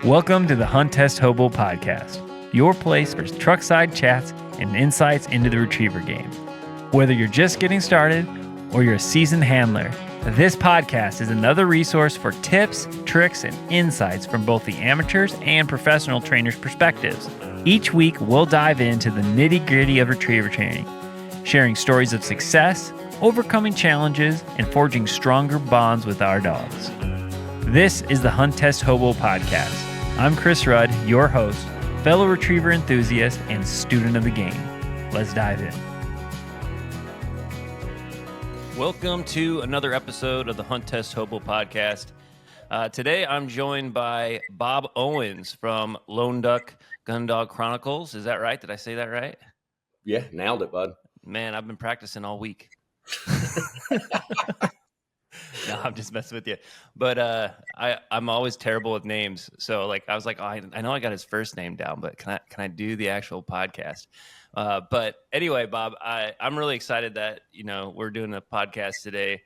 Welcome to the Hunt Test Hobo podcast, your place for truckside chats and insights into the retriever game. Whether you're just getting started or you're a seasoned handler, this podcast is another resource for tips, tricks, and insights from both the amateurs and professional trainers' perspectives. Each week, we'll dive into the nitty-gritty of retriever training, sharing stories of success, overcoming challenges, and forging stronger bonds with our dogs. This is the Hunt Test Hobo podcast. I'm Chris Rudd, your host, fellow retriever enthusiast, and student of the game. Let's dive in. Welcome to another episode of the Hunt Test Hobo podcast. Today, I'm joined by Bob Owens from Lone Duck Gun Dog Chronicles. Is that right? Did I say that right? Yeah, nailed it, bud. Man, I've been practicing all week. No, I'm just messing with you. But I'm always terrible with names. So I was like, oh, I know I got his first name down, but can I do the actual podcast? But anyway, Bob, I'm really excited that, we're doing a podcast today,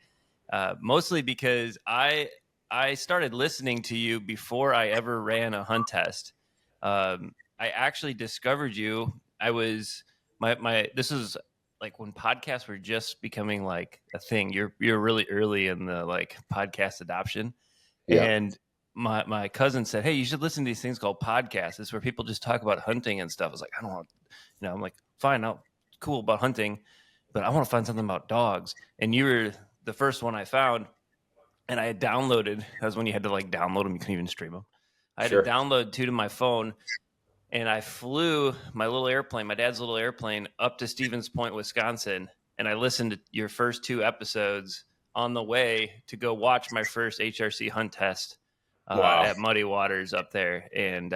mostly because I started listening to you before I ever ran a hunt test. I actually discovered you. This is like when podcasts were just becoming like a thing. You're really early in the like podcast adoption. Yeah. And my cousin said, hey, you should listen to these things called podcasts. It's where people just talk about hunting and stuff. I was like, I don't want, I'm like, fine, cool about hunting, but I want to find something about dogs. And you were the first one I found, and I had downloaded. That was when you had to like download them. You couldn't even stream them. I had to download 2 to my phone. And I flew my dad's little airplane, up to Stevens Point, Wisconsin. And I listened to your first 2 episodes on the way to go watch my first HRC hunt test at Muddy Waters up there. And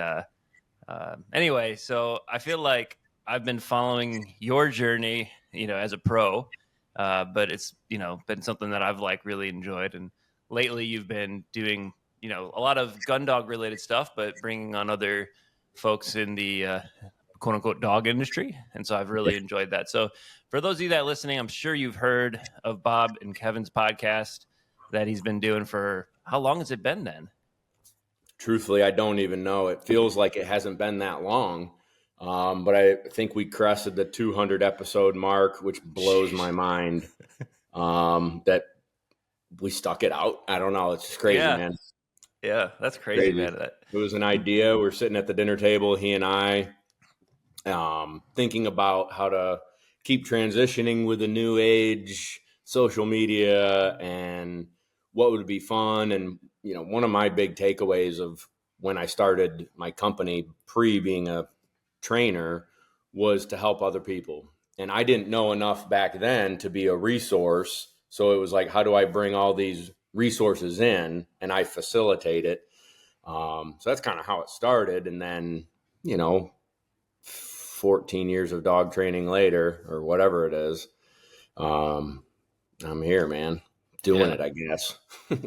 anyway, so I feel like I've been following your journey, as a pro. But it's, been something that I've like really enjoyed. And lately you've been doing, a lot of gun dog related stuff, but bringing on other folks in the quote unquote dog industry. And so I've really enjoyed that. So for those of you that are listening, I'm sure you've heard of Bob and Kevin's podcast that he's been doing for, how long has it been then? Truthfully, I don't even know. It feels like it hasn't been that long. But I think we crested the 200 episode mark, which blows my mind that we stuck it out. I don't know. It's just crazy, man. Yeah, that's crazy, man. It was an idea. We're sitting at the dinner table, he and I, thinking about how to keep transitioning with the new age social media and what would be fun. And, one of my big takeaways of when I started my company being a trainer was to help other people. And I didn't know enough back then to be a resource. So it was like, how do I bring all these resources in and I facilitate it? So that's kind of how it started. And then, 14 years of dog training later, or whatever it is, I'm here, man, doing it, I guess.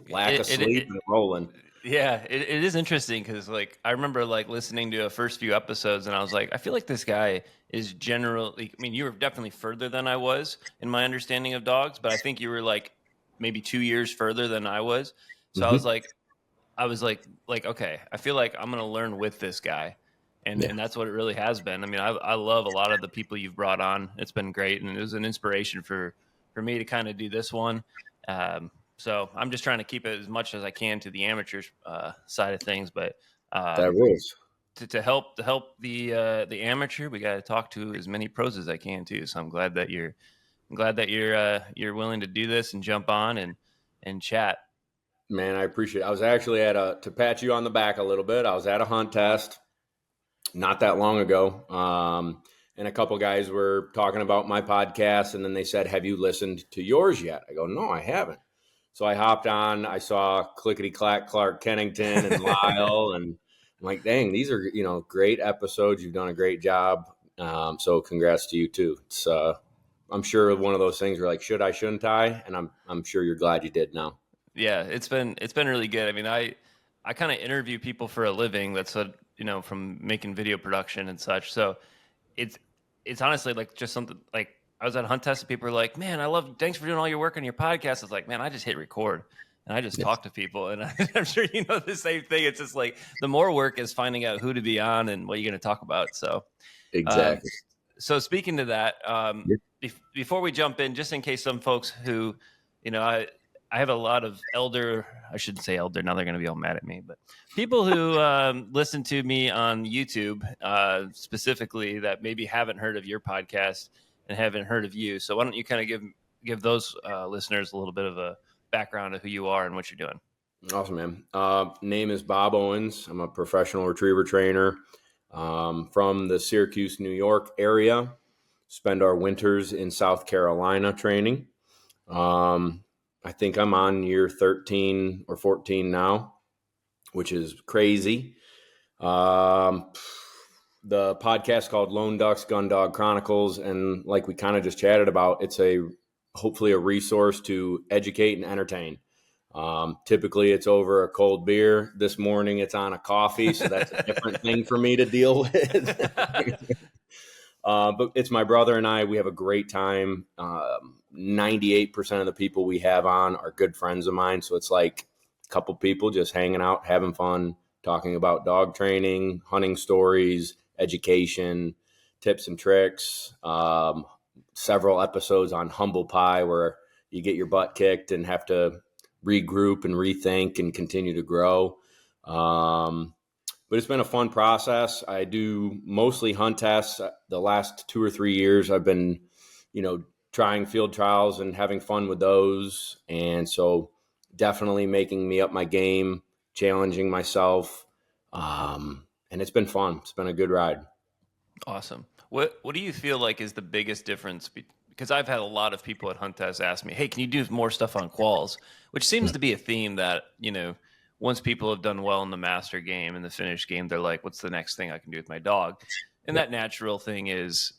Lack of sleep and rolling. Yeah, it is interesting because like I remember like listening to the first few episodes and I was like, I feel like this guy is generally, you were definitely further than I was in my understanding of dogs, but I think you were like maybe 2 years further than I was. So I was like, okay, I feel like I'm going to learn with this guy. And that's what it really has been. I love a lot of the people you've brought on. It's been great. And it was an inspiration for me to kind of do this one. So I'm just trying to keep it as much as I can to the amateurs side of things. But that rules. To help the amateur, we got to talk to as many pros as I can too. So I'm glad that you're willing to do this and jump on and chat. Man, I appreciate it. I was actually to pat you on the back a little bit, I was at a hunt test not that long ago. And a couple guys were talking about my podcast, and then they said, have you listened to yours yet? I go, no, I haven't. So I hopped on, I saw Clickety Clack Clark Kennington and Lyle, and I'm like, dang, these are, great episodes. You've done a great job. So congrats to you too. It's, I'm sure one of those things where like, should I, shouldn't I? And I'm sure you're glad you did now. Yeah, it's been really good. I kind of interview people for a living. That's what, from making video production and such. So it's honestly like just something like I was at a hunt test and people were like, man, thanks for doing all your work on your podcast. It's like, man, I just hit record. and I just talk to people, and I'm sure you know the same thing. It's just like the more work is finding out who to be on and what you're going to talk about. So, Exactly. so speaking to that, before we jump in, just in case some folks who, I have a lot of I shouldn't say elder, now they're going to be all mad at me, but people who listen to me on YouTube specifically that maybe haven't heard of your podcast and haven't heard of you. So why don't you kind of give those listeners a little bit of a background of who you are and what you're doing. Awesome, man. Name is Bob Owens. I'm a professional retriever trainer from the Syracuse, New York area. Spend our winters in South Carolina training. I think I'm on year 13 or 14 now, which is crazy. The podcast called Lone Ducks, Gun Dog Chronicles. And like we kind of just chatted about, it's hopefully a resource to educate and entertain. Typically it's over a cold beer. This morning it's on a coffee. So that's a different thing for me to deal with. But it's my brother and I, we have a great time. 98% of the people we have on are good friends of mine. So it's like a couple people just hanging out, having fun, talking about dog training, hunting stories, education, tips and tricks. Several episodes on humble pie where you get your butt kicked and have to regroup and rethink and continue to grow. But it's been a fun process. I do mostly hunt tests. The last 2 or 3 years, I've been, trying field trials and having fun with those. And so definitely making me up my game, challenging myself. And it's been fun. It's been a good ride. Awesome. What do you feel like is the biggest difference? Because I've had a lot of people at Hunt Test ask me, hey, can you do more stuff on quals? Which seems to be a theme that, once people have done well in the master game and the finish game, they're like, what's the next thing I can do with my dog? And that natural thing is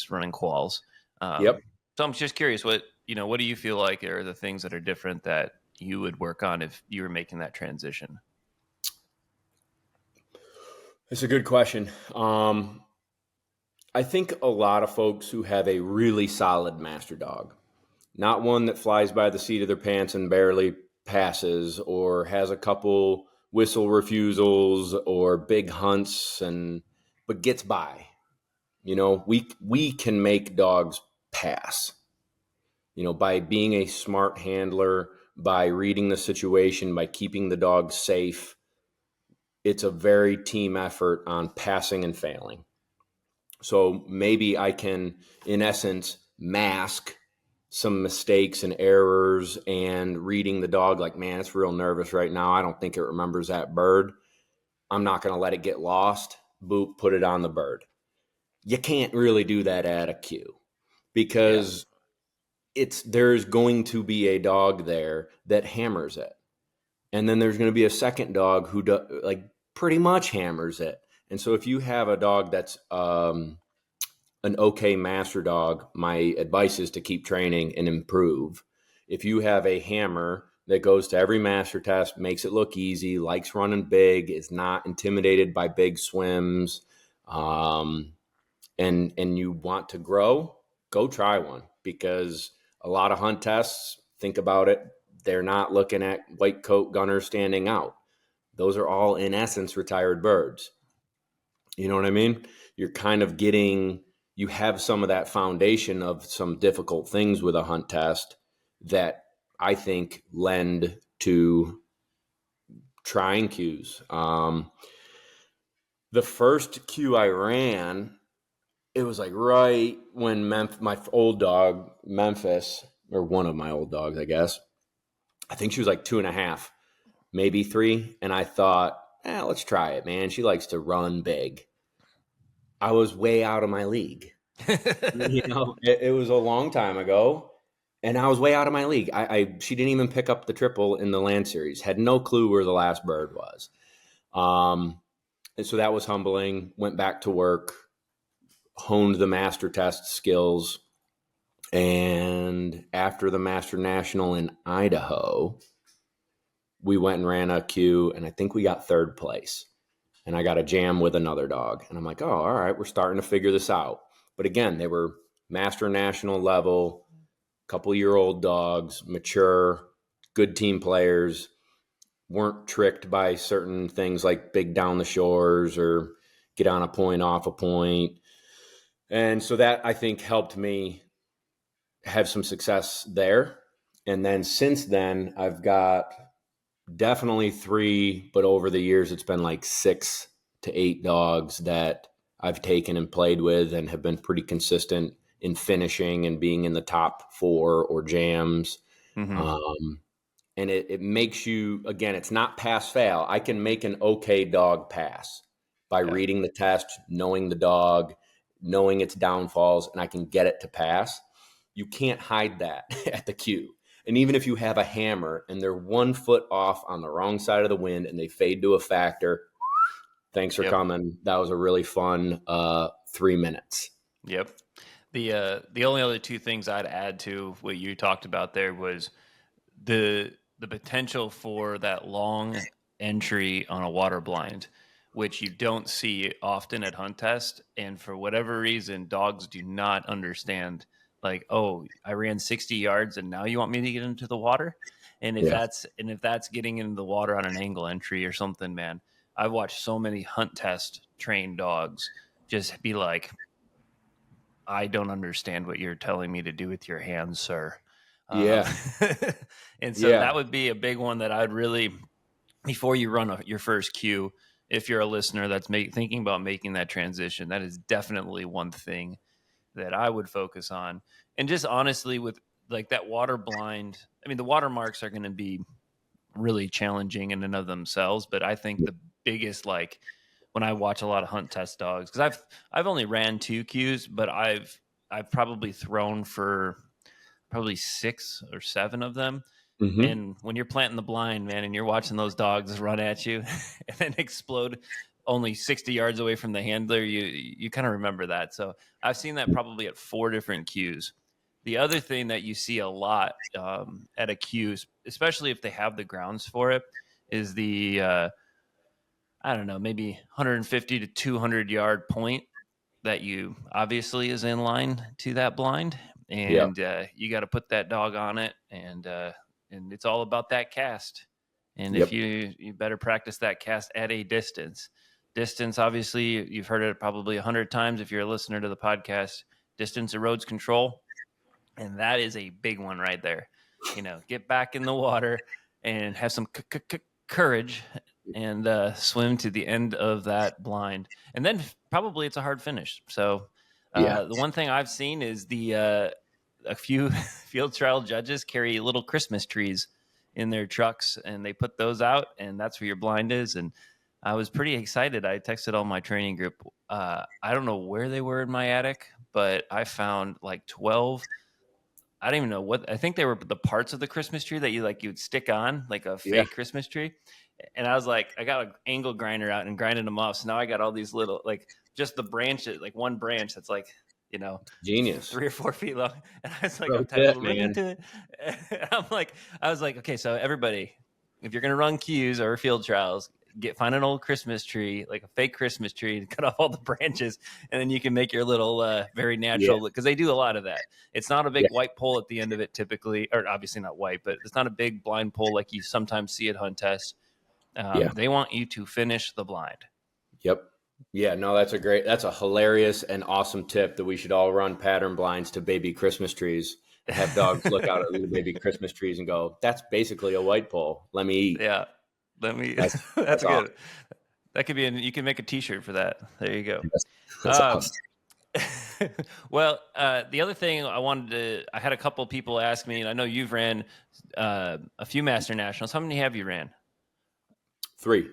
running quals. Yep. So I'm just curious, what do you feel like are the things that are different that you would work on if you were making that transition? It's a good question. I think a lot of folks who have a really solid master dog, not one that flies by the seat of their pants and barely passes or has a couple whistle refusals or big hunts but gets by. We can make dogs pass, by being a smart handler, by reading the situation, by keeping the dog safe. It's a very team effort on passing and failing. So maybe I can, in essence, mask some mistakes and errors and reading the dog like, man, it's real nervous right now. I don't think it remembers that bird. I'm not going to let it get lost. Boop, put it on the bird. You can't really do that at a cue because there's going to be a dog there that hammers it. And then there's going to be a second dog who pretty much hammers it. And so if you have a dog that's an okay master dog, my advice is to keep training and improve. If you have a hammer that goes to every master test, makes it look easy, likes running big, is not intimidated by big swims, and you want to grow, go try one, because a lot of hunt tests, think about it, they're not looking at white coat gunners standing out. Those are all, in essence, retired birds. You know what I mean? You're kind of you have some of that foundation of some difficult things with a hunt test that I think lend to trying cues. The first cue I ran, it was like right when my old dog, Memphis, or one of my old dogs, I guess, I think she was like 2.5, maybe 3. And I thought, let's try it, man. She likes to run big. I was way out of my league. It was a long time ago, and I was way out of my league. She didn't even pick up the triple in the Land Series. Had no clue where the last bird was. And so that was humbling. Went back to work, honed the master test skills, and after the Master National in Idaho, we went and ran a cue, and I think we got 3rd place. And I got a jam with another dog. And I'm like, oh, all right, we're starting to figure this out. But again, they were Master National level, couple-year-old dogs, mature, good team players, weren't tricked by certain things like big down the shores or get on a point, off a point. And so that, I think, helped me have some success there. And then since then, I've got definitely 3, but over the years, it's been like 6 to 8 dogs that I've taken and played with and have been pretty consistent in finishing and being in the top 4 or jams. Mm-hmm. And it makes you, again, it's not pass fail. I can make an okay dog pass by Yeah. reading the test, knowing the dog, knowing its downfalls, and I can get it to pass. You can't hide that at the cue. And even if you have a hammer and they're 1 foot off on the wrong side of the wind and they fade to a factor, thanks for Yep. coming. That was a really fun 3 minutes. Yep. The only other 2 things I'd add to what you talked about there was the potential for that long entry on a water blind, which you don't see often at hunt test. And for whatever reason, dogs do not understand, like, oh, I ran 60 yards and now you want me to get into the water. And if that's getting into the water on an angle entry or something, man, I've watched so many hunt test trained dogs just be like, I don't understand what you're telling me to do with your hands, sir. Yeah. And so that would be a big one that I'd really, before you run your first cue, if you're a listener that's thinking about making that transition, that is definitely one thing that I would focus on. And just honestly, with like that water blind, I mean, the watermarks are going to be really challenging in and of themselves, but I think the biggest, like, when I watch a lot of hunt test dogs, because I've only ran 2 cues, but I've probably thrown for probably 6 or 7 of them. Mm-hmm. And when you're planting the blind, man, and you're watching those dogs run at you and then explode only 60 yards away from the handler, you kind of remember that. So I've seen that probably at 4 different cues. The other thing that you see a lot at a cue, especially if they have the grounds for it, is the I don't know, maybe 150 to 200 yard point that you obviously is in line to that blind, and you got to put that dog on it, and it's all about that cast. And if you better practice that cast at a distance. Distance, obviously, you've heard it probably 100 times if you're a listener to the podcast. Distance erodes control, and that is a big one right there. Get back in the water and have some courage and swim to the end of that blind, and then probably it's a hard finish. So the one thing I've seen is a few field trial judges carry little Christmas trees in their trucks, and they put those out, and that's where your blind is. And I was pretty excited. I texted all my training group. I don't know where they were in my attic, but I found like 12. I don't even know what. I think they were the parts of the Christmas tree that you'd stick on like a fake Christmas tree. And I was like, I got an angle grinder out and grinding them off. So now I got all these little, like, just the branches, like one branch that's like, genius, 3 or 4 feet long. And I was like, I'm looking to it. And I was like, okay, so everybody, if you're gonna run cues or field trials, find an old Christmas tree, like a fake Christmas tree, and cut off all the branches, and then you can make your little very natural, because they do a lot of that. It's not a big white pole at the end of it typically, or obviously not white, but it's not a big blind pole like you sometimes see at hunt tests. They want you to finish the blind. Yep. Yeah, no, that's a hilarious and awesome tip that we should all run pattern blinds to baby Christmas trees. Have dogs look out at little baby Christmas trees and go, that's basically a white pole. Let me eat. Yeah. That's good. Awesome. That could be you can make a t-shirt for that. There you go. That's awesome. Well, the other thing I had a couple of people ask me, and I know you've ran a few Master Nationals. How many have you ran? 3.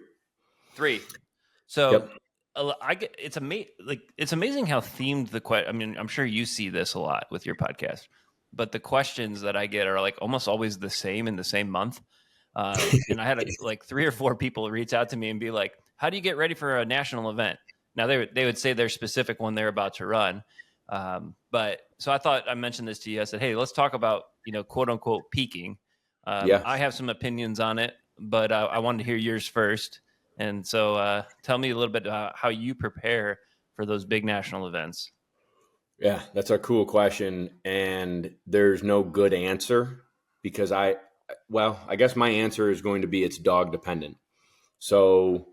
So it's amazing how themed the question. I mean, I'm sure you see this a lot with your podcast, but the questions that I get are like almost always the same in the same month. And I had like 3 or 4 people reach out to me and be like, how do you get ready for a national event? Now they would say their specific one they're about to run. But so I thought I mentioned this to you. I said, hey, let's talk about, quote unquote peaking. I have some opinions on it, but I wanted to hear yours first. And so tell me a little bit about how you prepare for those big national events. Yeah, that's a cool question. And there's no good answer because I Well, I guess my answer is going to be it's dog dependent. So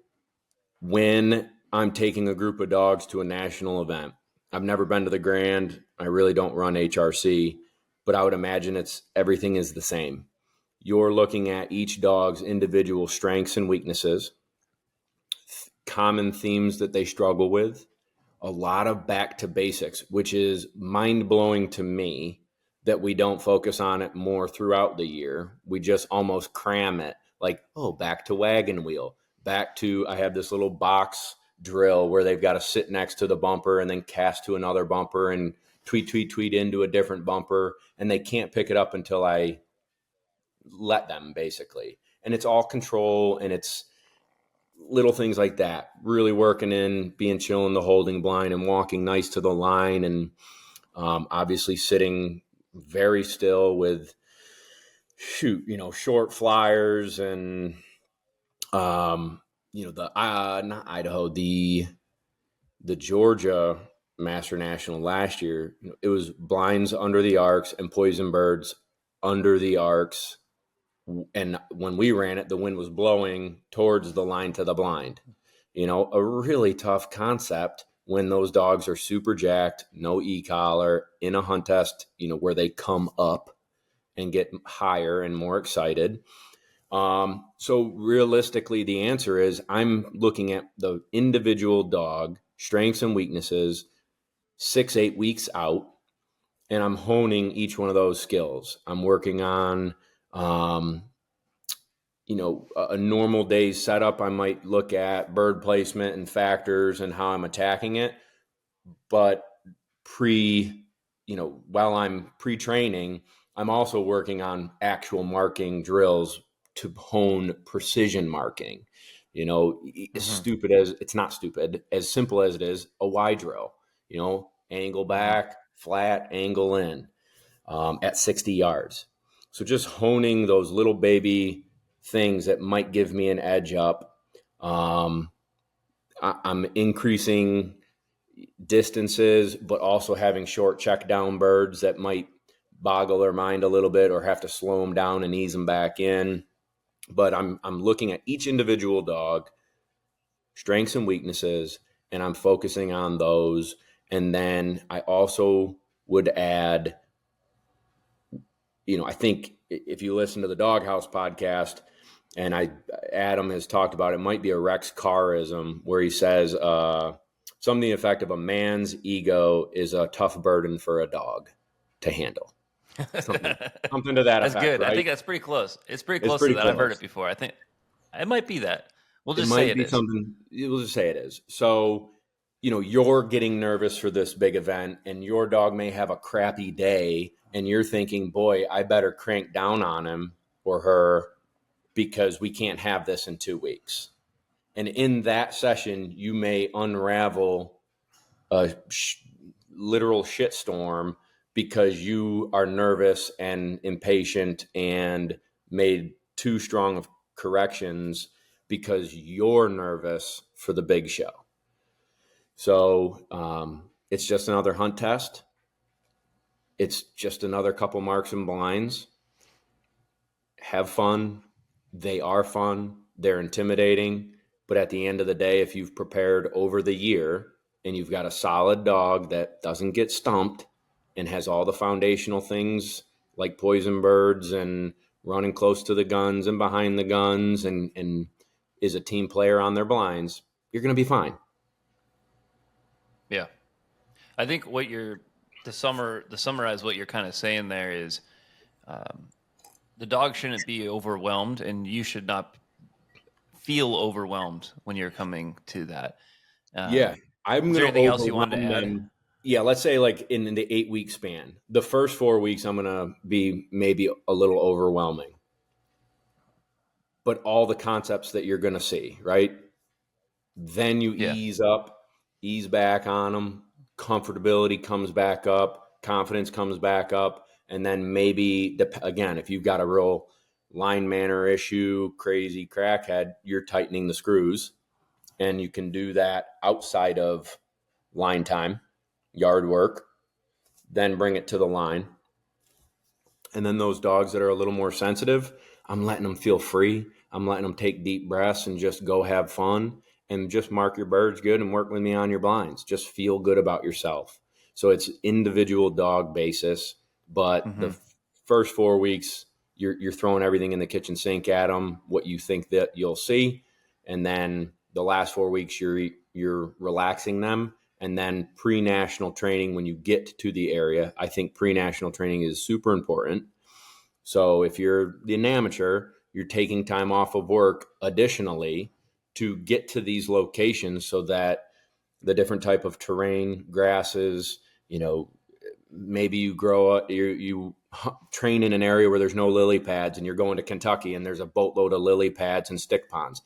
when I'm taking a group of dogs to a national event, I've never been to the Grand. I really don't run HRC, but I would imagine everything is the same. You're looking at each dog's individual strengths and weaknesses, common themes that they struggle with, a lot of back to basics, which is mind blowing to me that we don't focus on it more throughout the year. We just almost cram it like, oh, back to wagon wheel, back to, I have this little box drill where they've got to sit next to the bumper and then cast to another bumper and tweet into a different bumper. And they can't pick it up until I let them, basically. And it's all control, and it's little things like that, really working in, being chill in the holding blind and walking nice to the line, and obviously sitting very still with short flyers and the not Idaho, the Georgia Master National last year. It was blinds under the arcs and poison birds under the arcs, and when we ran it, the wind was blowing towards the line to the blind. A really tough concept when those dogs are super jacked, no e-collar, in a hunt test, where they come up and get higher and more excited. So realistically, the answer is I'm looking at the individual dog strengths and weaknesses 6-8 weeks out, and I'm honing each one of those skills. I'm working on, a normal day's setup. I might look at bird placement and factors and how I'm attacking it. But while I'm pre-training, I'm also working on actual marking drills to hone precision marking. As stupid as it's not stupid, as simple as it is, a Y drill, angle back, flat, angle in, at 60 yards. So just honing those little baby things that might give me an edge up. I'm increasing distances, but also having short check down birds that might boggle their mind a little bit or have to slow them down and ease them back in. But I'm looking at each individual dog, strengths and weaknesses, and I'm focusing on those. And then I also would add, I think if you listen to the Doghouse podcast, and Adam has talked about, it might be a Rex Carrism where he says something to the effect of, a man's ego is a tough burden for a dog to handle. Something to that That's effect, good. right? I think that's pretty close. It's pretty close to that. I've heard it before. I think it might be that. We'll just say it is. Something. We'll just say it is. So, you're getting nervous for this big event, and your dog may have a crappy day, and you're thinking, boy, I better crank down on him or her because we can't have this in 2 weeks. And in that session, you may unravel a literal shitstorm because you are nervous and impatient and made too strong of corrections because you're nervous for the big show. So it's just another hunt test. It's just another couple marks and blinds. Have fun. They are fun. They're intimidating. But at the end of the day, if you've prepared over the year and you've got a solid dog that doesn't get stumped and has all the foundational things like poison birds and running close to the guns and behind the guns and is a team player on their blinds, you're going to be fine. Yeah. I think to summarize what you're kind of saying there is the dog shouldn't be overwhelmed, and you should not feel overwhelmed when you're coming to that. Yeah. I'm going to anything else you wanted to add? them. Yeah, let's say like in the 8-week span, the first 4 weeks, I'm going to be maybe a little overwhelming. But all the concepts that you're going to see, right? Then you ease up, ease back on them. Comfortability comes back up. Confidence comes back up. And then maybe, again, if you've got a real line manner issue, crazy crackhead, you're tightening the screws. And you can do that outside of line time, yard work, then bring it to the line. And then those dogs that are a little more sensitive, I'm letting them feel free. I'm letting them take deep breaths and just go have fun and just mark your birds good and work with me on your blinds. Just feel good about yourself. So it's individual dog basis, but the first 4 weeks, you're throwing everything in the kitchen sink at them, what you think that you'll see. And then the last 4 weeks, you're relaxing them. And then pre-national training, when you get to the area, I think pre-national training is super important. So if you're an amateur, you're taking time off of work additionally to get to these locations so that the different type of terrain, grasses, maybe you grow up, you train in an area where there's no lily pads, and you're going to Kentucky and there's a boatload of lily pads and stick ponds.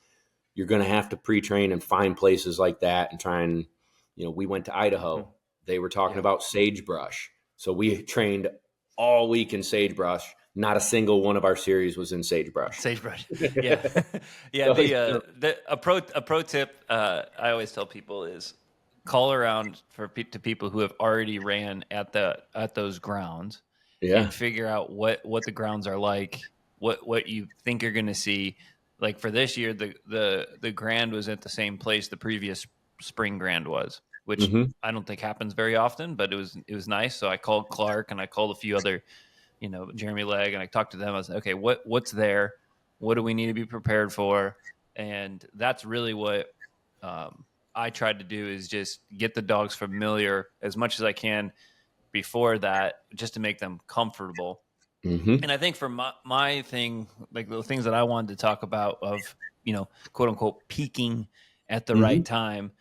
You're going to have to pre-train and find places like that and try and, we went to Idaho. They were talking about sagebrush. So we trained all week in sagebrush. Not a single one of our series was in sagebrush. Sagebrush. Yeah. Yeah. A pro tip I always tell people is call around to people who have already ran at those grounds and figure out what the grounds are like, what you think you're going to see. Like for this year, the Grand was at the same place the previous spring Grand was, which I don't think happens very often, but it was nice. So I called Clark and I called a few other, Jeremy Legg, and I talked to them. I was like, okay, what's there? What do we need to be prepared for? And that's really what I tried to do, is just get the dogs familiar as much as I can before that, just to make them comfortable. And I think for my thing, like the things that I wanted to talk about of, quote unquote, peaking at the right time,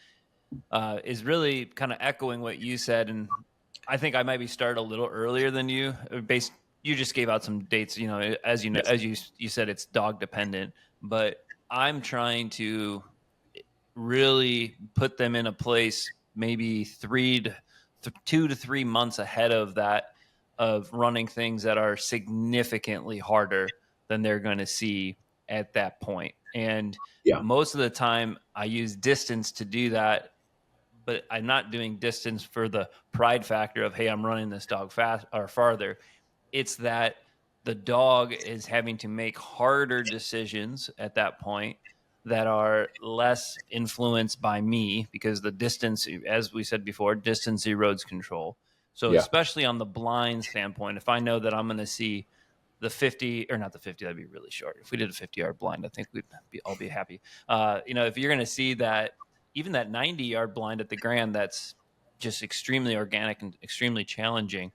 is really kind of echoing what you said. And I think I maybe start a little earlier than you. You just gave out some dates, as you said, it's dog dependent, but I'm trying to really put them in a place maybe 2 to 3 months ahead of that, of running things that are significantly harder than they're going to see at that point. And most of the time I use distance to do that, but I'm not doing distance for the pride factor of, hey, I'm running this dog fast or farther. It's that the dog is having to make harder decisions at that point that are less influenced by me, because the distance, as we said before, distance erodes control. So especially on the blind standpoint, if I know that I'm going to see the 50, or not the 50, that'd be really short. If we did a 50-yard blind, I think we'd all be happy. If you're going to see that, even that 90-yard blind at the Grand, that's just extremely organic and extremely challenging.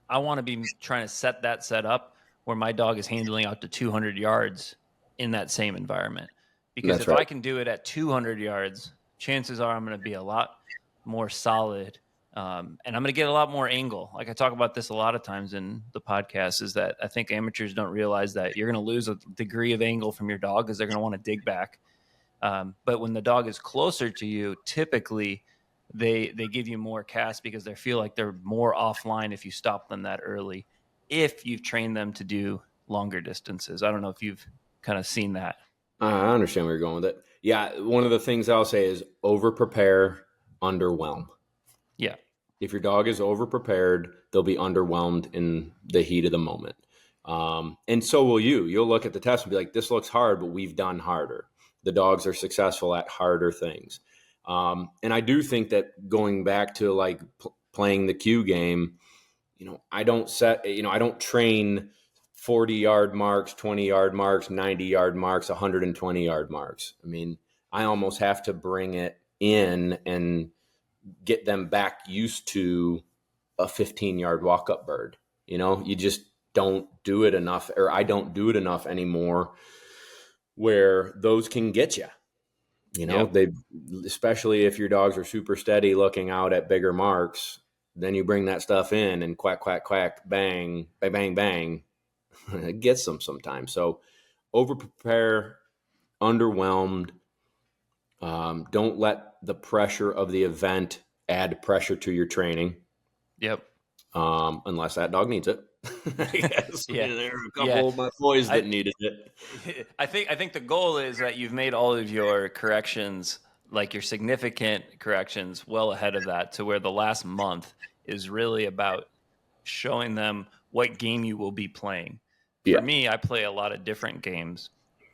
I want to be trying to set up where my dog is handling out to 200 yards in that same environment. Because if I can do it at 200 yards, chances are I'm going to be a lot more solid. And I'm going to get a lot more angle. Like I talk about this a lot of times in the podcast, is that I think amateurs don't realize that you're going to lose a degree of angle from your dog because they're going to want to dig back. But when the dog is closer to you, typically they give you more cast because they feel like they're more offline if you stop them that early, if you've trained them to do longer distances. I don't know if you've kind of seen that. I understand where you're going with it. Yeah, one of the things I'll say is over-prepare, underwhelm. Yeah. If your dog is over-prepared, they'll be underwhelmed in the heat of the moment. And so will you. You'll look at the test and be like, this looks hard, but we've done harder. The dogs are successful at harder things. And I do think that going back to like playing the Q game, I don't train 40-yard marks, 20-yard marks, 90-yard marks, 120-yard marks. I mean, I almost have to bring it in and get them back used to a 15-yard walk-up bird. You just don't do it enough, or I don't do it enough anymore, where those can get you. They, especially if your dogs are super steady looking out at bigger marks, then you bring that stuff in and quack, quack, quack, bang, bang, bang, bang. It gets them sometimes. So over prepare, underwhelmed. Don't let the pressure of the event add pressure to your training. Yep. Unless that dog needs it. I guess. Yeah. There are a couple of my boys that needed it. I think the goal is that you've made all of your corrections, like your significant corrections, well ahead of that, to where the last month is really about showing them what game you will be playing. For Yeah. me, I play a lot of different games.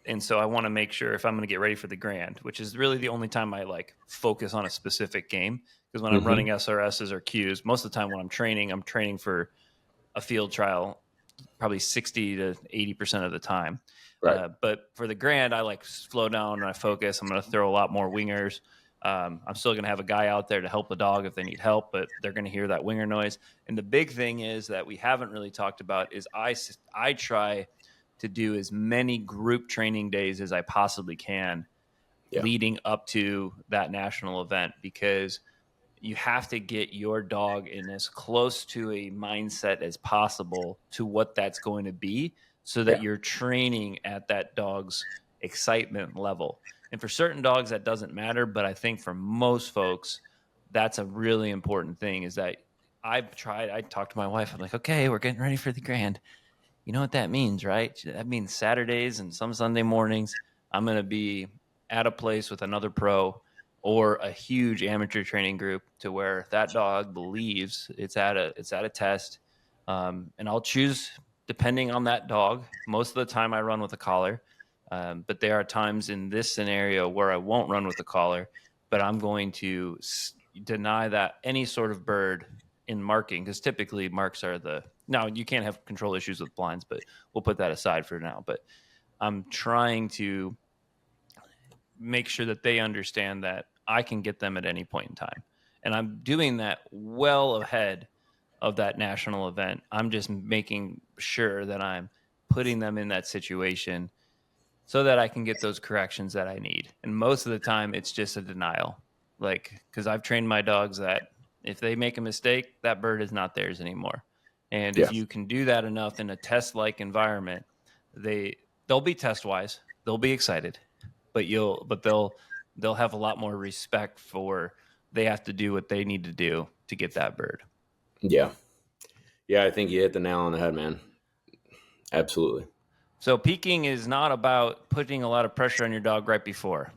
And so I want to make sure if I'm going to get ready for the Grand, which is really the only time I like focus on a specific game. Because when I'm running SRSs or Qs, most of the time when I'm training for a field trial probably 60 to 80% of the time. Right. But for the Grand, I like slow down and I focus. I'm going to throw a lot more wingers. I'm still going to have a guy out there to help the dog if they need help, but they're going to hear that winger noise. And the big thing is that we haven't really talked about is I try to do as many group training days as I possibly can leading up to that national event, because you have to get your dog in as close to a mindset as possible to what that's going to be, so that you're training at that dog's excitement level. And for certain dogs, that doesn't matter. But I think for most folks, that's a really important thing, is that I talked to my wife. I'm like, okay, we're getting ready for the Grand. You know what that means, right? That means Saturdays and some Sunday mornings, I'm going to be at a place with another pro or a huge amateur training group to where that dog believes it's at a test. And I'll choose depending on that dog. Most of the time I run with a collar. But there are times in this scenario where I won't run with a collar, but I'm going to deny that any sort of bird in marking, because typically marks are now you can't have control issues with blinds, but we'll put that aside for now. But I'm trying to make sure that they understand that I can get them at any point in time. And I'm doing that well ahead of that national event. I'm just making sure that I'm putting them in that situation so that I can get those corrections that I need. And most of the time it's just a denial. Like, because I've trained my dogs that if they make a mistake, that bird is not theirs anymore. And if you can do that enough in a test-like environment, they'll be test-wise, they'll be excited, but they'll have a lot more respect for they have to do what they need to do to get that bird. Yeah. Yeah, I think you hit the nail on the head, man. Absolutely. So peaking is not about putting a lot of pressure on your dog right before.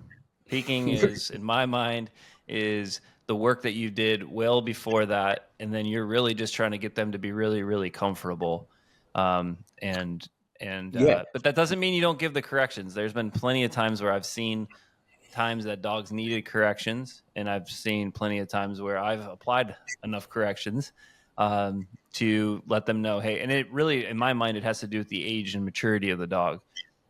Peaking is, in my mind, is the work that you did well before that, and then you're really just trying to get them to be really, really comfortable. But that doesn't mean you don't give the corrections. There's been plenty of times where I've seen times that dogs needed corrections, and I've seen plenty of times where I've applied enough corrections to let them know, hey, and it really, in my mind, it has to do with the age and maturity of the dog.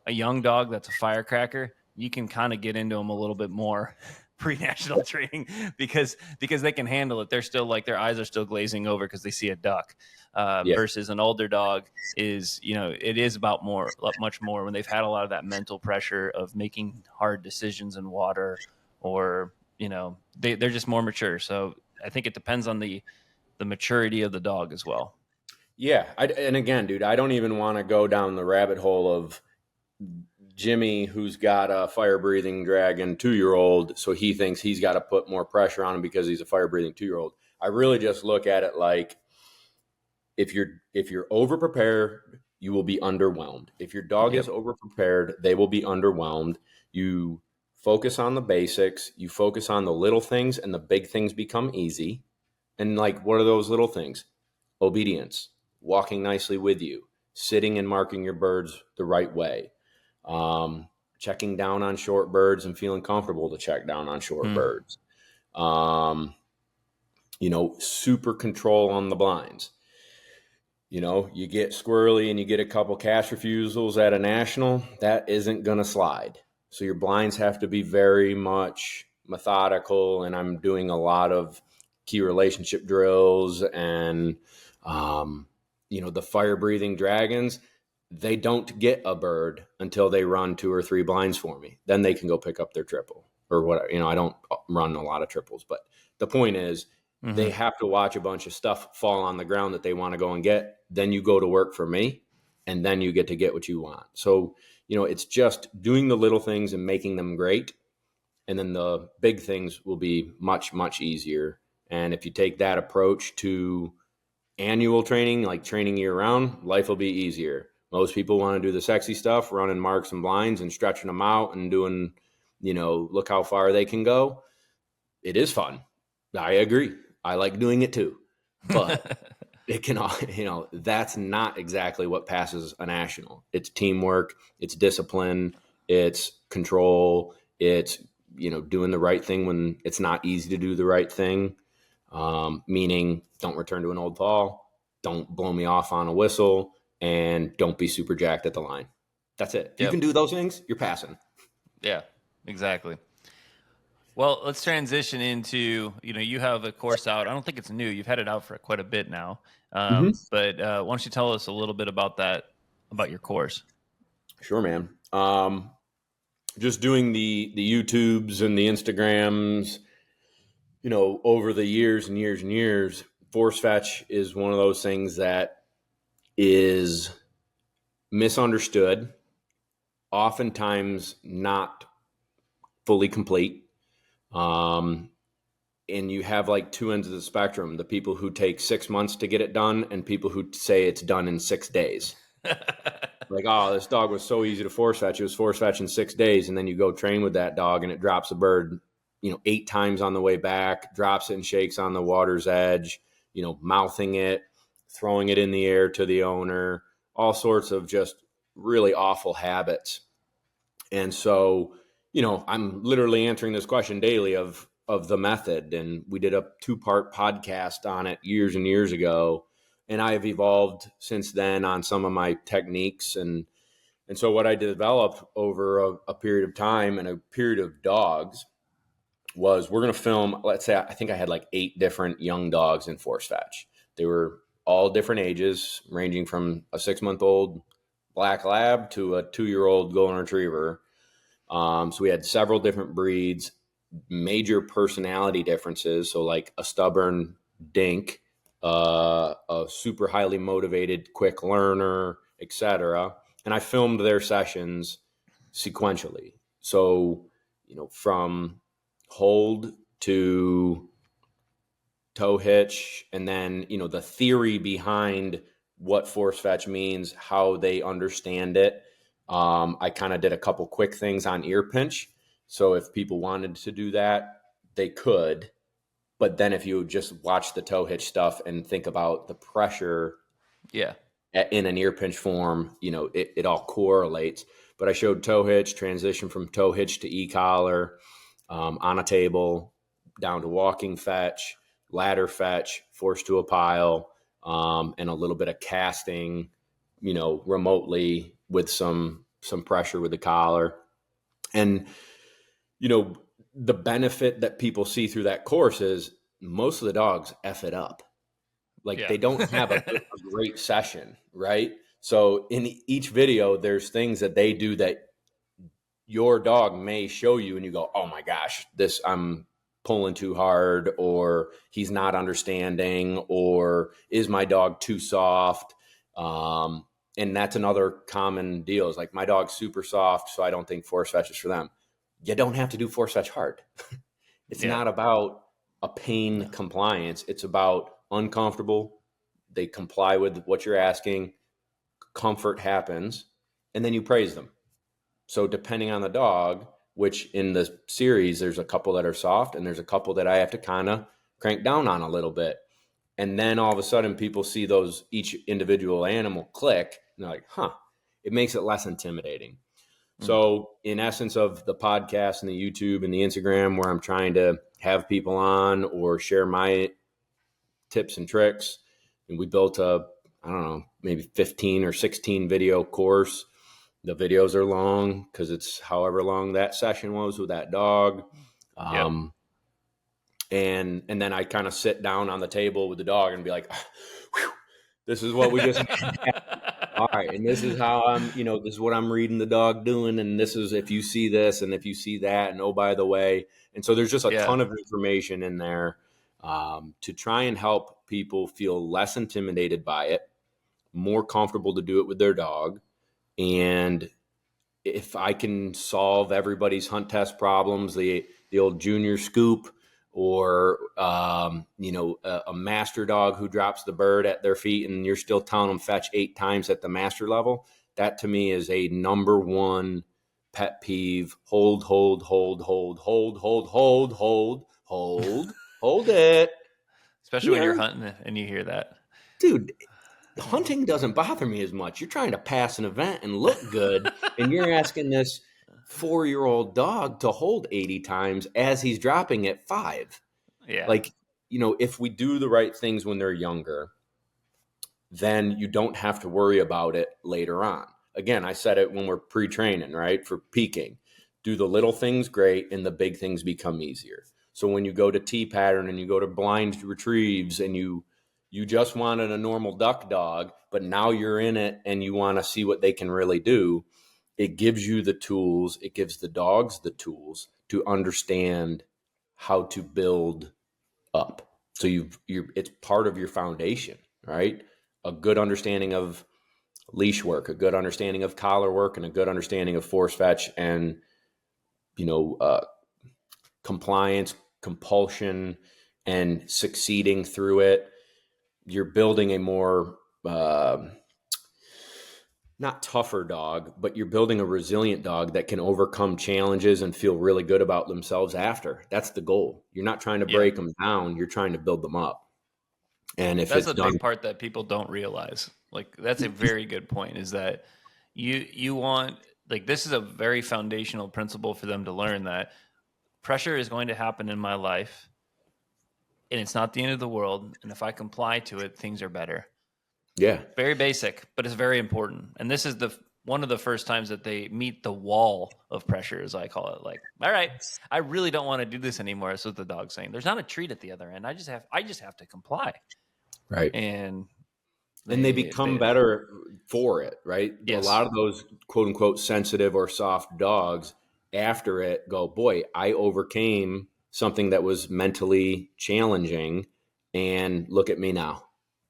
A young dog that's a firecracker, you can kind of get into them a little bit more pre-national training because they can handle it. They're still like, their eyes are still glazing over because they see a duck. Versus an older dog is, it is about much more when they've had a lot of that mental pressure of making hard decisions in water, or, they're just more mature. So I think it depends on the maturity of the dog as well. Yeah. And again, dude, I don't even want to go down the rabbit hole of Jimmy, who's got a fire-breathing dragon 2-year-old, so he thinks he's got to put more pressure on him because he's a fire-breathing 2-year-old. I really just look at it like, if you're over-prepared, you will be underwhelmed. If your dog is over-prepared, they will be underwhelmed. You focus on the basics. You focus on the little things, and the big things become easy. And like, what are those little things? Obedience, walking nicely with you, sitting and marking your birds the right way, checking down on short birds and feeling comfortable to check down on short birds, super control on the blinds. You get squirrely and you get a couple cash refusals at a national, that isn't going to slide. So your blinds have to be very much methodical, and I'm doing a lot of key relationship drills, and the fire breathing dragons, they don't get a bird until they run 2 or 3 blinds for me. Then they can go pick up their triple or whatever. I don't run a lot of triples, but the point is, they have to watch a bunch of stuff fall on the ground that they want to go and get. Then you go to work for me, and then you get to get what you want. So, it's just doing the little things and making them great. And then the big things will be much, much easier. And if you take that approach to annual training, like training year round, life will be easier. Most people want to do the sexy stuff, running marks and blinds and stretching them out and doing, look how far they can go. It is fun. I agree. I like doing it too. But it can, that's not exactly what passes a national. It's teamwork, it's discipline, it's control, it's, doing the right thing when it's not easy to do the right thing. Meaning don't return to an old ball, don't blow me off on a whistle, and don't be super jacked at the line. That's it. If you Yep. can do those things, you're passing. Yeah, exactly. Well, let's transition into, you have a course out. I don't think it's new. You've had it out for quite a bit now. Mm-hmm. But why don't you tell us a little bit about that, about your course? Sure, man. Just doing the YouTubes and the Instagrams, over the years and years and years, force fetch is one of those things that is misunderstood, oftentimes not fully complete. And you have like two ends of the spectrum, the people who take 6 months to get it done and people who say it's done in 6 days. Like, oh, this dog was so easy to force fetch. It was force fetch in 6 days. And then you go train with that dog and it drops a bird, 8 times on the way back, drops it and shakes on the water's edge, mouthing it, throwing it in the air to the owner, all sorts of just really awful habits. And so, I'm literally answering this question daily of the method. And we did a 2-part podcast on it years and years ago. And I have evolved since then on some of my techniques. And so what I developed over a period of time and a period of dogs was we're going to film, let's say, I think I had like 8 different young dogs in force fetch. They were all different ages, ranging from a 6-month-old black lab to a 2-year-old golden retriever. So we had several different breeds, major personality differences. So like a stubborn dink, a super highly motivated, quick learner, etc. And I filmed their sessions sequentially. So, from hold to toe hitch, and then, the theory behind what force fetch means, how they understand it. I kind of did a couple quick things on ear pinch. So if people wanted to do that, they could. But then if you just watch the toe hitch stuff and think about the pressure in an ear pinch form, it all correlates. But I showed toe hitch, transition from toe hitch to e-collar, on a table, down to walking fetch, ladder fetch, force to a pile, and a little bit of casting, remotely with some pressure with the collar. And, the benefit that people see through that course is most of the dogs F it up. Like they don't have a great session, right? So in each video, there's things that they do that your dog may show you and you go, oh my gosh, this I'm pulling too hard, or he's not understanding, or is my dog too soft? And that's another common deal is like my dog's super soft, so I don't think force fetch is for them. You don't have to do force fetch hard. It's not about a pain compliance. It's about uncomfortable. They comply with what you're asking. Comfort happens, and then you praise them. So depending on the dog, which in the series, there's a couple that are soft and there's a couple that I have to kind of crank down on a little bit. And then all of a sudden people see those each individual animal click and they're like, huh, it makes it less intimidating. So in essence of the podcast and the YouTube and the Instagram, where I'm trying to have people on or share my tips and tricks, and we built a, I don't know, maybe 15 or 16 video course. The videos are long because it's however long that session was with that dog. And then I kind of sit down on the table with the dog and be like, whew, this is what we just all right. And this is how I'm, this is what I'm reading the dog doing. And this is if you see this and if you see that, and oh, by the way. And so there's just a ton of information in there to try and help people feel less intimidated by it, more comfortable to do it with their dog. And if I can solve everybody's hunt test problems, the old junior scoop, or a master dog who drops the bird at their feet and you're still telling them fetch 8 times at the master level, that to me is a number one pet peeve. Hold it. Especially when you're hunting and you hear that. dude, hunting doesn't bother me as much. You're trying to pass an event and look good, and you're asking this 4-year-old dog to hold 80 times as he's dropping at 5. Yeah. Like, if we do the right things when they're younger, then you don't have to worry about it later on. Again, I said it when we're pre-training, right? For peaking, do the little things great and the big things become easier. So when you go to T pattern and you go to blind retrieves and you just wanted a normal duck dog, but now you're in it and you want to see what they can really do, it gives you the tools, it gives the dogs the tools to understand how to build up. So it's part of your foundation, right? A good understanding of leash work, a good understanding of collar work, and a good understanding of force fetch and compliance, compulsion, and succeeding through it. You're building a more not tougher dog, but you're building a resilient dog that can overcome challenges and feel really good about themselves after. That's the goal. You're not trying to Yeah. break them down. You're trying to build them up. And if That's it's a done, big part that people don't realize. Like, that's a very good point, is that you want, like, this is a very foundational principle for them to learn, that pressure is going to happen in my life and it's not the end of the world. And if I comply to it, things are better. yeah, Very basic, but it's very important. And this is one of the first times that they meet the wall of pressure, as I call it. Like, all right, I really don't want to do this anymore. That's what the dog's saying. There's not a treat at the other end. I just have to comply. right. And And they become better for it, right? A yes. lot of those quote unquote sensitive or soft dogs after it go, boy, I overcame something that was mentally challenging, and look at me now.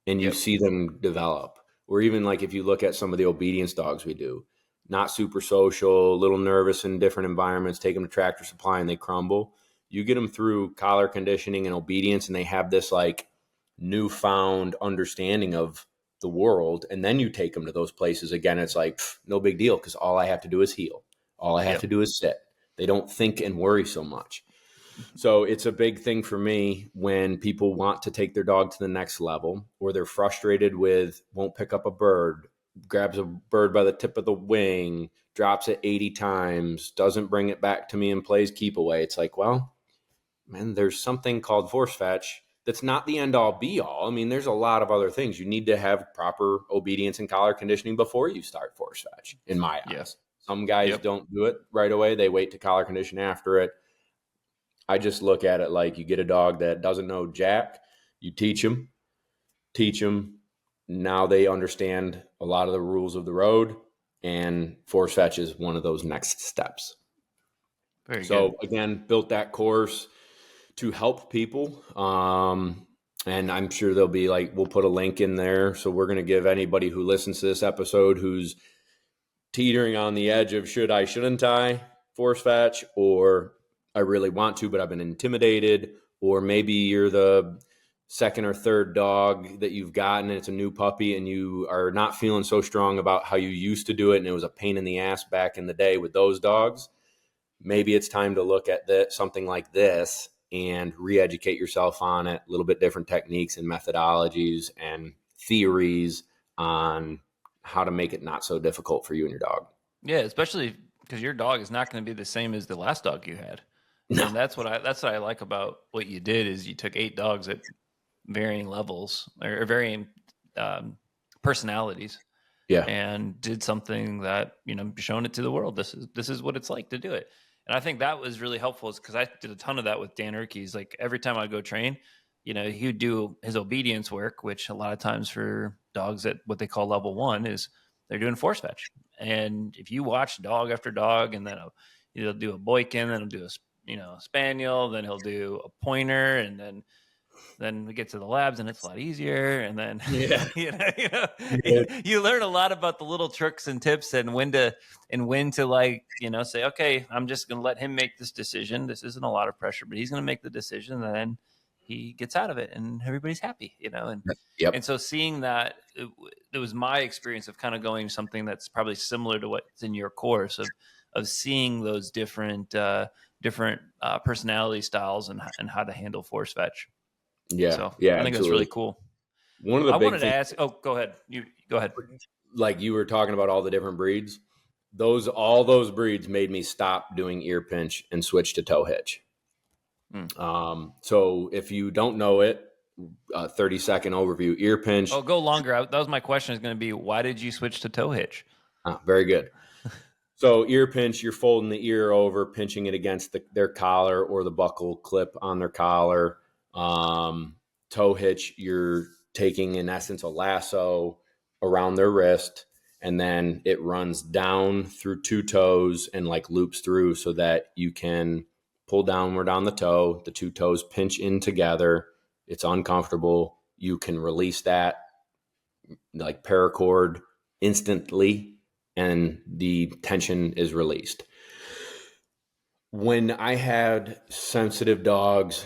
And you Yep. see them develop. Or even like if you look at some of the obedience dogs we do, not super social, a little nervous in different environments, take them to Tractor Supply and they crumble. You get them through collar conditioning and obedience, and they have this like newfound understanding of the world, and then you take them to those places again, it's like no big deal, because all I have to do is heel, all I have to do is sit. They don't think and worry so much. So it's a big thing for me when people want to take their dog to the next level, or they're frustrated with won't pick up a bird, grabs a bird by the tip of the wing, drops it 80 times, doesn't bring it back to me and plays keep away. It's like, well, man, there's something called force fetch that's not the end all be all. I mean, there's a lot of other things. You need to have proper obedience and collar conditioning before you start force fetch, in my eyes. Some guys don't do it right away. They wait to collar condition after it. I just look at it like you get a dog that doesn't know jack, you teach them. Now they understand a lot of the rules of the road, and force fetch is one of those next steps. Very so good. Again, built that course to help people. And I'm sure there'll be we'll put a link in there. So we're going to give anybody who listens to this episode who's teetering on the edge of shouldn't I force fetch, or I really want to, but I've been intimidated, or maybe you're the second or third dog that you've gotten and it's a new puppy and you are not feeling so strong about how you used to do it and it was a pain in the ass back in the day with those dogs. Maybe it's time to look at something like this and re-educate yourself on it, a little bit different techniques and methodologies and theories on how to make it not so difficult for you and your dog. Yeah, especially because your dog is not going to be the same as the last dog you had. No. And that's what I like about what you did, is you took 8 dogs at varying levels or varying personalities. Yeah. And did something that, shown it to the world. This is what it's like to do it. And I think that was really helpful, is because I did a ton of that with Dan Urke's. Like, every time I go train, he would do his obedience work, which a lot of times for dogs at what they call level 1 is they're doing force fetch. And if you watch dog after dog, and then he'll do a Boykin, then he'll do a spaniel, then he'll do a pointer, and then we get to the labs and it's a lot easier. And then, you learn a lot about the little tricks and tips and when to say, okay, I'm just going to let him make this decision. This isn't a lot of pressure, but he's going to make the decision, and then he gets out of it and everybody's happy, and so seeing that, it was my experience of kind of going something that's probably similar to what's in your course of seeing those different personality styles and how to handle force fetch. Yeah. So yeah. I think Absolutely. that's really cool. One of the I big wanted to things, ask. Oh, go ahead. You go ahead. like you were talking about all the different breeds, all those breeds made me stop doing ear pinch and switch to toe hitch. So if you don't know it, 30-second overview, ear pinch. Oh, go longer. That was my question. Is going to be, why did you switch to toe hitch? Very good. So ear pinch, you're folding the ear over, pinching it against their collar or the buckle clip on their collar. Toe hitch, you're taking, in essence, a lasso around their wrist, and then it runs down through two toes and like loops through so that you can pull downward on the toe. The two toes pinch in together. It's uncomfortable. You can release that like paracord instantly, and the tension is released. When I had sensitive dogs,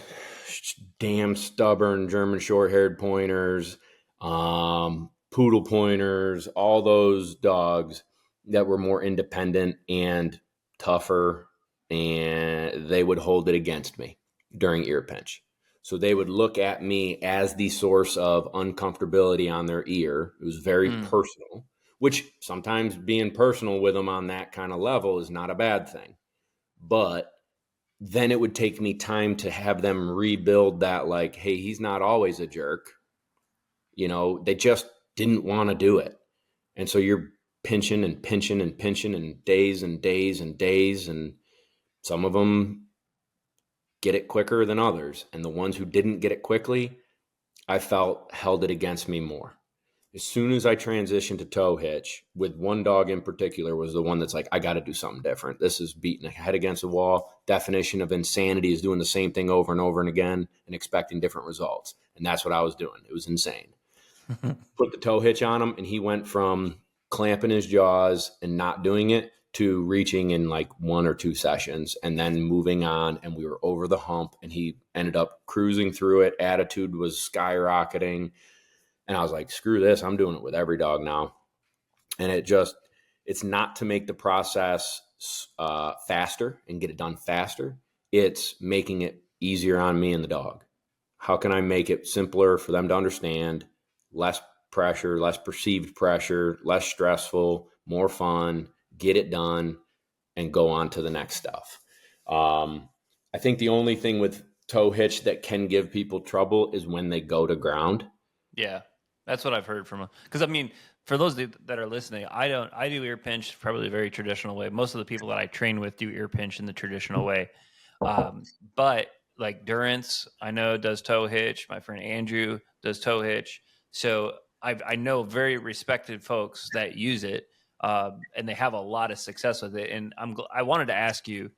damn stubborn German short-haired pointers, poodle pointers, all those dogs that were more independent and tougher, and they would hold it against me during ear pinch. So they would look at me as the source of uncomfortability on their ear. It was very personal, which sometimes being personal with them on that kind of level is not a bad thing. But then it would take me time to have them rebuild that, like, hey, he's not always a jerk. They just didn't want to do it. And so you're pinching and pinching and pinching and days and days and days. And some of them get it quicker than others. And the ones who didn't get it quickly, I felt held it against me more. As soon as I transitioned to toe hitch, with one dog in particular, was the one that's like, I got to do something different. This is beating a head against the wall. Definition of insanity is doing the same thing over and over and again and expecting different results. And that's what I was doing. It was insane. Put the toe hitch on him, and he went from clamping his jaws and not doing it to reaching in like 1 or 2 sessions and then moving on. And we were over the hump, and he ended up cruising through it. Attitude was skyrocketing. And I was like, screw this. I'm doing it with every dog now. And it's not to make the process faster and get it done faster. It's making it easier on me and the dog. How can I make it simpler for them to understand? Less pressure, less perceived pressure, less stressful, more fun, get it done, and go on to the next stuff. I think the only thing with toe hitch that can give people trouble is when they go to ground. Yeah, that's what I've heard from. Because I mean, for those that are listening, I do ear pinch probably a very traditional way. Most of the people that I train with do ear pinch in the traditional way. But like Durance, I know does toe hitch. My friend Andrew does toe hitch. So I know very respected folks that use it, and they have a lot of success with it. And I wanted to ask you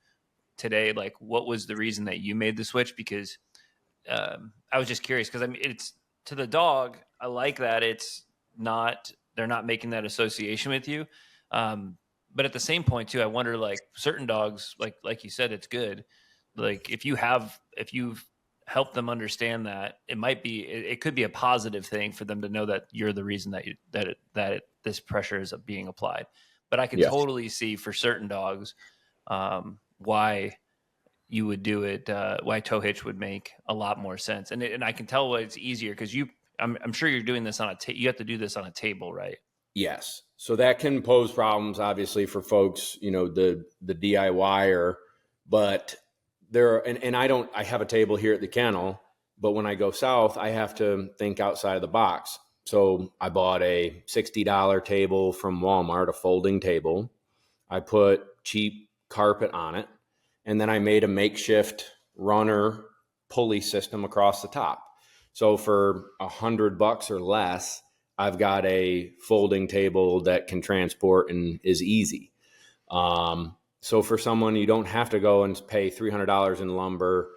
today, like, what was the reason that you made the switch? Because I was just curious. Because I mean, it's to the dog. I like that they're not making that association with you. But at the same point too, I wonder, like, certain dogs, like you said, it's good. Like if you've helped them understand that, it could be a positive thing for them to know that you're the reason that this pressure is being applied. But I can totally see for certain dogs why you would do it, why toe hitch would make a lot more sense. And I can tell why it's easier because I'm sure you're doing this you have to do this on a table, right? Yes. So that can pose problems, obviously, for folks, the DIYer, but I have a table here at the kennel, but when I go south, I have to think outside of the box. So I bought a $60 table from Walmart, a folding table. I put cheap carpet on it, and then I made a makeshift runner pulley system across the top. So for $100 or less, I've got a folding table that can transport and is easy. So for someone, you don't have to go and pay $300 in lumber,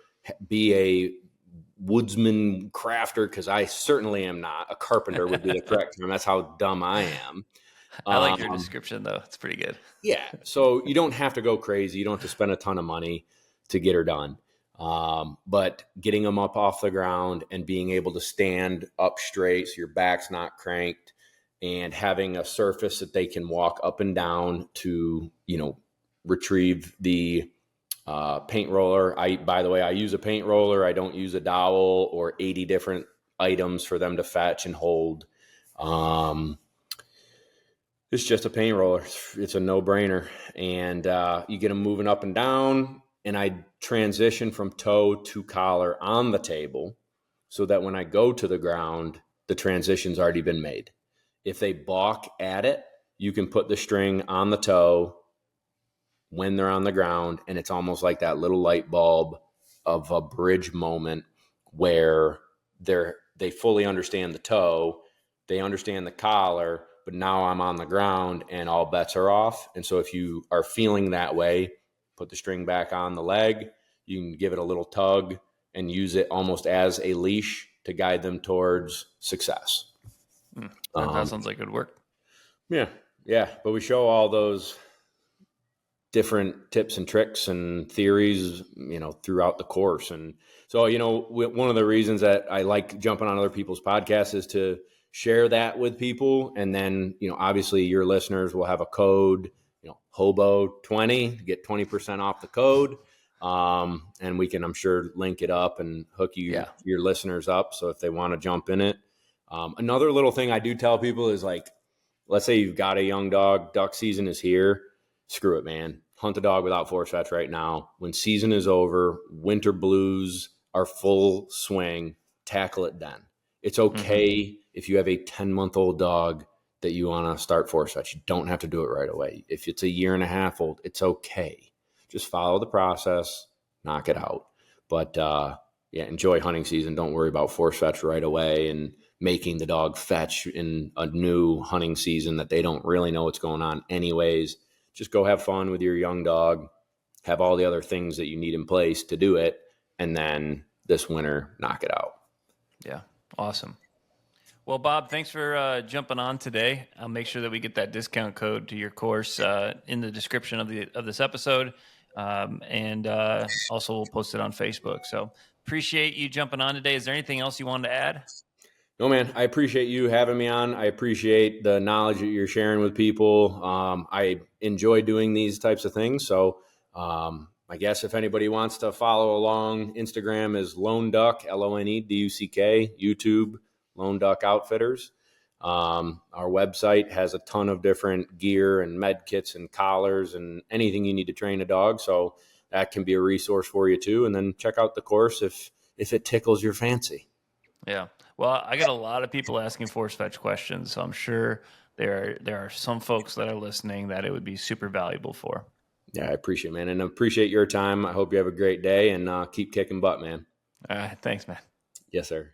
be a woodsman crafter, because I certainly am not. A carpenter would be the correct term. That's how dumb I am. I like your description, though. It's pretty good. Yeah. So you don't have to go crazy. You don't have to spend a ton of money to get her done. But getting them up off the ground and being able to stand up straight so your back's not cranked, and having a surface that they can walk up and down to, retrieve the paint roller. By the way, I use a paint roller. I don't use a dowel or 80 different items for them to fetch and hold. It's just a paint roller. It's a no-brainer. And you get them moving up and down, and I transition from toe to collar on the table so that when I go to the ground, the transition's already been made. If they balk at it, you can put the string on the toe when they're on the ground, and it's almost like that little light bulb of a bridge moment where they fully understand the toe, they understand the collar, but now I'm on the ground and all bets are off. And so if you are feeling that way, put the string back on the leg, you can give it a little tug and use it almost as a leash to guide them towards success. That sounds like it would work. Yeah. But we show all those different tips and tricks and theories, throughout the course. And so, one of the reasons that I like jumping on other people's podcasts is to share that with people. And then, obviously your listeners will have a code, Hobo20 to get 20% off the code. And we can, I'm sure, link it up and hook your listeners up. So if they want to jump in it. Another little thing I do tell people is, like, let's say you've got a young dog, duck season is here. Screw it, man. Hunt the dog without force fetch right now. When season is over, winter blues are full swing, tackle it then. It's okay if you have a 10-month-old dog that you want to start force fetch. You don't have to do it right away. If it's a 1.5 years old, it's okay. Just follow the process, knock it out. But enjoy hunting season. Don't worry about force fetch right away and making the dog fetch in a new hunting season that they don't really know what's going on anyways. Just go have fun with your young dog, have all the other things that you need in place to do it, and then this winter, knock it out. Yeah, awesome. Well, Bob, thanks for jumping on today. I'll make sure that we get that discount code to your course in the description of this episode, and also we'll post it on Facebook. So appreciate you jumping on today. Is there anything else you wanted to add? No, man, I appreciate you having me on. I appreciate the knowledge that you're sharing with people. I enjoy doing these types of things. So I guess if anybody wants to follow along, Instagram is Lone Duck, LONEDUCK, YouTube, Lone Duck Outfitters. Our website has a ton of different gear and med kits and collars and anything you need to train a dog. So that can be a resource for you too. And then check out the course if it tickles your fancy. Yeah. Well, I got a lot of people asking force fetch questions, so I'm sure there are some folks that are listening that it would be super valuable for. Yeah, I appreciate it, man. And I appreciate your time. I hope you have a great day and keep kicking butt, man. All right. Thanks, man. Yes, sir.